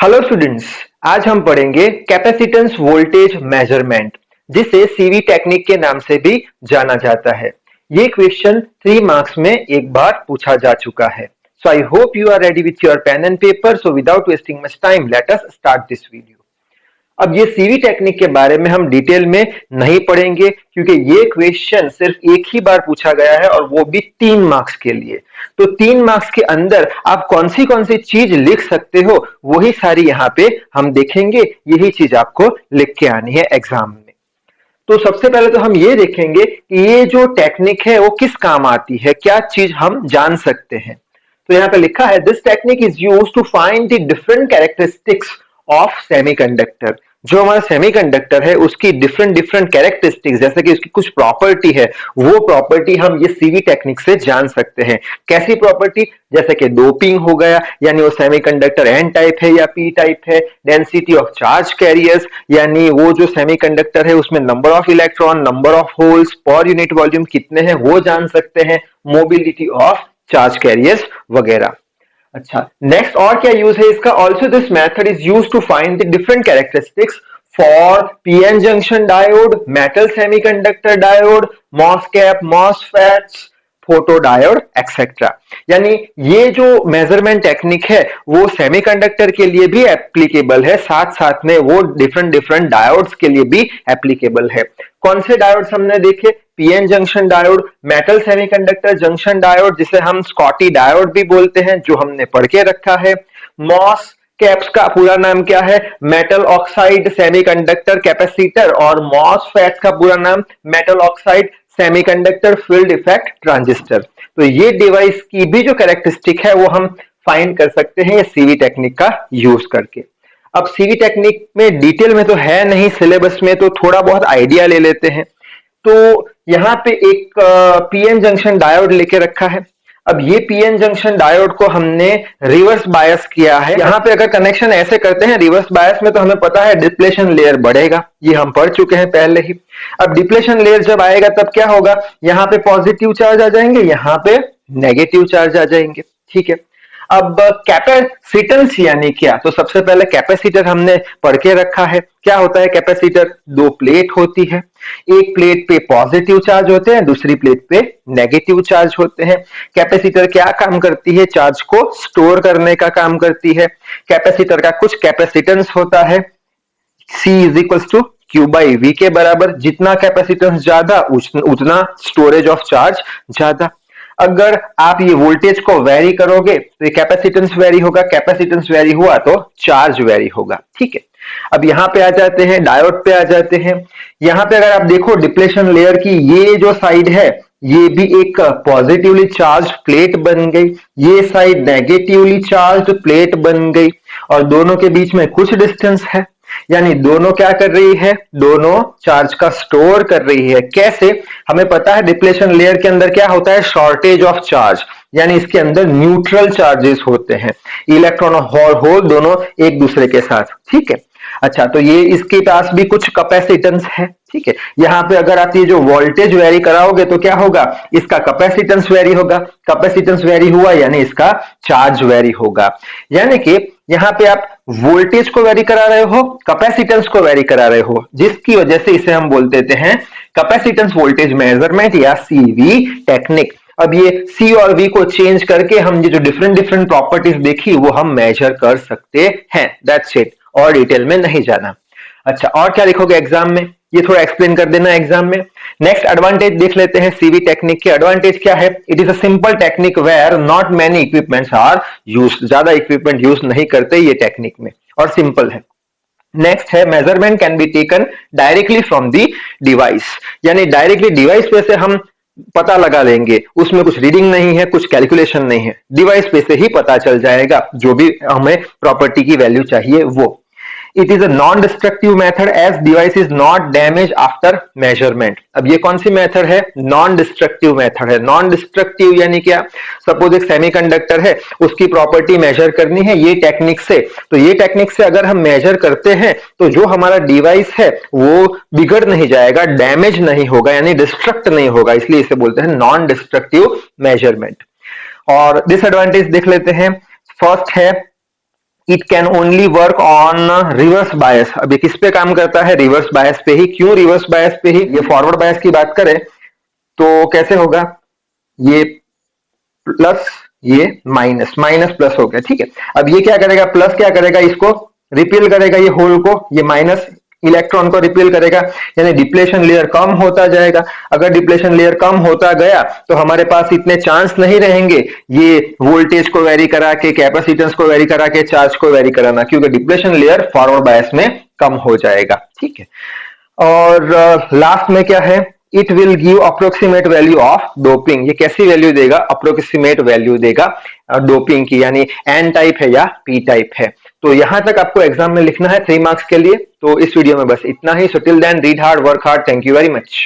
Hello students. आज हम पढ़ेंगे कैपेसिटेंस वोल्टेज मेजरमेंट, जिसे सीवी टेक्निक के नाम से भी जाना जाता है। ये क्वेश्चन 3 मार्क्स में एक बार पूछा जा चुका है। So I hope you are ready with your pen and paper. So without wasting much time, let us start this video. अब ये सीवी टेक्निक के बारे में हम डिटेल में नहीं पढ़ेंगे, क्योंकि ये क्वेश्चन सिर्फ एक ही बार पूछा गया है और वो भी 3 मार्क्स के लिए। तो 3 मार्क्स के अंदर आप कौन सी चीज लिख सकते हो, वही सारी यहाँ पे हम देखेंगे। यही चीज आपको लिख के आनी है एग्जाम में। तो सबसे पहले तो हम ये देखेंगे कि ये जो टेक्निक है वो किस काम आती है, क्या चीज हम जान सकते हैं। तो यहाँ पे लिखा है, this technique is use to find the different characteristics of semiconductor. जो हमारा सेमीकंडक्टर है उसकी डिफरेंट डिफरेंट कैरेक्टरिस्टिक्स, जैसे कि उसकी कुछ प्रॉपर्टी है, वो प्रॉपर्टी हम ये सीवी टेक्निक से जान सकते हैं। कैसी प्रॉपर्टी? जैसे कि डोपिंग हो गया, यानी वो सेमीकंडक्टर एन टाइप है या पी टाइप है। डेंसिटी ऑफ चार्ज कैरियर्स, यानी वो जो सेमीकंडक्टर है उसमें number of electron, number of holes per unit volume कितने हैं वो जान सकते हैं। मोबिलिटी ऑफ चार्ज कैरियर्स वगैरह। अच्छा, नेक्स्ट और क्या यूज है इसका? Also this method is use to find the different characteristics for PN junction diode, metal semiconductor diode, MOSFET, MOSFETs, photo diode etcetera. यानी ये जो मेजरमेंट टेक्निक है वो सेमीकंडक्टर के लिए भी एप्लीकेबल है, साथ साथ में वो डिफरेंट डिफरेंट डायोड्स के लिए भी एप्लीकेबल है। कौन से डायोड्स हमने देखे? PN junction diode, metal semiconductor junction diode, जिसे हम स्कॉटी डायोड भी बोलते हैं, जो हमने पढ़ के रखा है। मॉस कैप्स का पूरा नाम क्या है? मेटल ऑक्साइड सेमीकंडक्टर कैपेसिटर, और मॉसफेट्स का पूरा नाम metal oxide semiconductor field effect transistor. तो ये डिवाइस की भी जो कैरेक्टरिस्टिक है वो हम फाइंड कर सकते हैं ये सीवी टेक्निक का यूज करके। अब सीवी टेक्निक में डिटेल में तो है नहीं सिलेबस में, तो थोड़ा बहुत आइडिया ले लेते हैं। तो यहाँ पे एक पीएन जंक्शन डायोड लेके रखा है। अब ये पीएन जंक्शन डायोड को हमने रिवर्स बायस किया है। यहाँ पे अगर कनेक्शन ऐसे करते हैं रिवर्स बायस में, तो हमें पता है डिप्लेशन लेयर बढ़ेगा, ये हम पढ़ चुके हैं पहले ही। अब डिप्लेशन लेयर जब आएगा तब क्या होगा? यहाँ पे पॉजिटिव चार्ज आ जाएंगे, यहाँ पे नेगेटिव चार्ज आ जाएंगे। ठीक है। अब कैपेसिटेंस यानी क्या? तो सबसे पहले कैपेसिटर हमने पढ़ के रखा है। क्या होता है कैपेसिटर? 2 प्लेट होती है, एक प्लेट पे पॉजिटिव चार्ज होते हैं, दूसरी प्लेट पे नेगेटिव चार्ज होते हैं। कैपेसिटर क्या काम करती है? चार्ज को स्टोर करने का काम करती है। कैपेसिटर का कुछ कैपेसिटेंस होता है, C is equals to Q by V के बराबर। जितना कैपेसिटेंस ज्यादा उतना स्टोरेज ऑफ चार्ज ज्यादा। अगर आप ये वोल्टेज को वेरी करोगे तो ये कैपेसिटेंस वेरी होगा, कैपेसिटेंस वेरी हुआ तो चार्ज वेरी होगा। ठीक है। अब यहां पे आ जाते हैं, डायोड पे आ जाते हैं। यहां पे अगर आप देखो डिप्लेशन लेयर की ये जो साइड है, ये भी एक पॉजिटिवली चार्ज प्लेट बन गई, ये साइड नेगेटिवली चार्ज प्लेट बन गई, और दोनों के बीच में कुछ डिस्टेंस है। यानी दोनों क्या कर रही है? दोनों चार्ज का स्टोर कर रही है। कैसे? हमें पता है डिप्लेशन लेयर के अंदर क्या होता है? शॉर्टेज ऑफ चार्ज, यानी इसके अंदर न्यूट्रल चार्जेस होते हैं, इलेक्ट्रॉन और होल दोनों एक दूसरे के साथ। ठीक है। अच्छा, तो ये इसके पास भी कुछ कैपेसिटेंस है। ठीक है। यहां पे अगर आप ये जो वोल्टेज वेरी कराओगे तो क्या होगा? इसका कैपेसिटेंस वेरी होगा, कैपेसिटेंस वेरी हुआ यानी इसका चार्ज वेरी होगा। यानी कि यहां पे आप वोल्टेज को वेरी करा रहे हो, कैपेसिटेंस को वेरी करा रहे हो, जिसकी वजह से इसे हम बोल देते हैं कैपेसिटेंस वोल्टेज मेजरमेंट या सीवी टेक्निक। अब ये सी और वी को चेंज करके हम ये जो डिफरेंट डिफरेंट प्रॉपर्टीज देखी वो हम मेजर कर सकते हैं। दैट्स इट, और डिटेल में नहीं जाना। अच्छा, और क्या लिखोगे एग्जाम में? ये थोड़ा एक्सप्लेन कर देना एग्जाम में। नेक्स्ट एडवांटेज देख लेते हैं सीवी टेक्निक के। एडवांटेज क्या है? It is a simple technique where not many equipments are used. ज्यादा इक्विपमेंट यूज नहीं करते ये टेक्निक में, और सिंपल है। नेक्स्ट है measurement can be taken directly from the device, यानी डायरेक्टली डिवाइस पे से हम पता लगा लेंगे। उसमें कुछ रीडिंग नहीं है, कुछ कैलकुलेशन नहीं है, डिवाइस पे से ही पता चल जाएगा जो भी हमें प्रॉपर्टी की वैल्यू चाहिए वो। It is a non destructive method edge device is not damage after measurement. अब ये कौन सी मेथड है? नॉन डिस्ट्रक्टिव मेथड है। नॉन डिस्ट्रक्टिव यानी क्या? सपोज एक सेमीकंडक्टर है, उसकी प्रॉपर्टी मेजर करनी है ये टेक्निक से, तो ये टेक्निक से अगर हम मेजर करते हैं तो जो हमारा डिवाइस है वो बिगड़ नहीं जाएगा, डैमेज नहीं होगा, यानी डिस्ट्रक्ट नहीं होगा, इसलिए इसे बोलते हैं नॉन डिस्ट्रक्टिव मेजरमेंट। और डिसएडवांटेज देख लेते हैं। फर्स्ट है it can only work on reverse bias. अब ये किस पे काम करता है? रिवर्स बायस पे ही। क्यों रिवर्स बायस पे ही? ये फॉरवर्ड बायस की बात करें तो कैसे होगा? ये प्लस, ये माइनस, माइनस प्लस हो गया, ठीक है। अब ये क्या करेगा? प्लस क्या करेगा? इसको रिपेल करेगा, ये होल को, ये माइनस इलेक्ट्रॉन को रिपेल करेगा, यानी डिप्लेशन लेयर कम होता जाएगा। अगर डिप्लेशन लेयर कम होता गया तो हमारे पास इतने चांस नहीं रहेंगे ये वोल्टेज को वेरी करा के, कैपेसिटेंस को वेरी करा के चार्ज को वेरी कराना, क्योंकि डिप्लेशन लेयर फॉरवर्ड बायस में कम हो जाएगा, ठीक है। और लास्ट में क्या है? It will give approximate value of doping. ये कैसी वैल्यू देगा? अप्रोक्सीमेट वैल्यू देगा डोपिंग की, यानी एन टाइप है या पी टाइप है। तो यहां तक आपको एग्जाम में लिखना है 3 मार्क्स के लिए। तो इस वीडियो में बस इतना ही। So till then read hard, work hard. Thank you very much.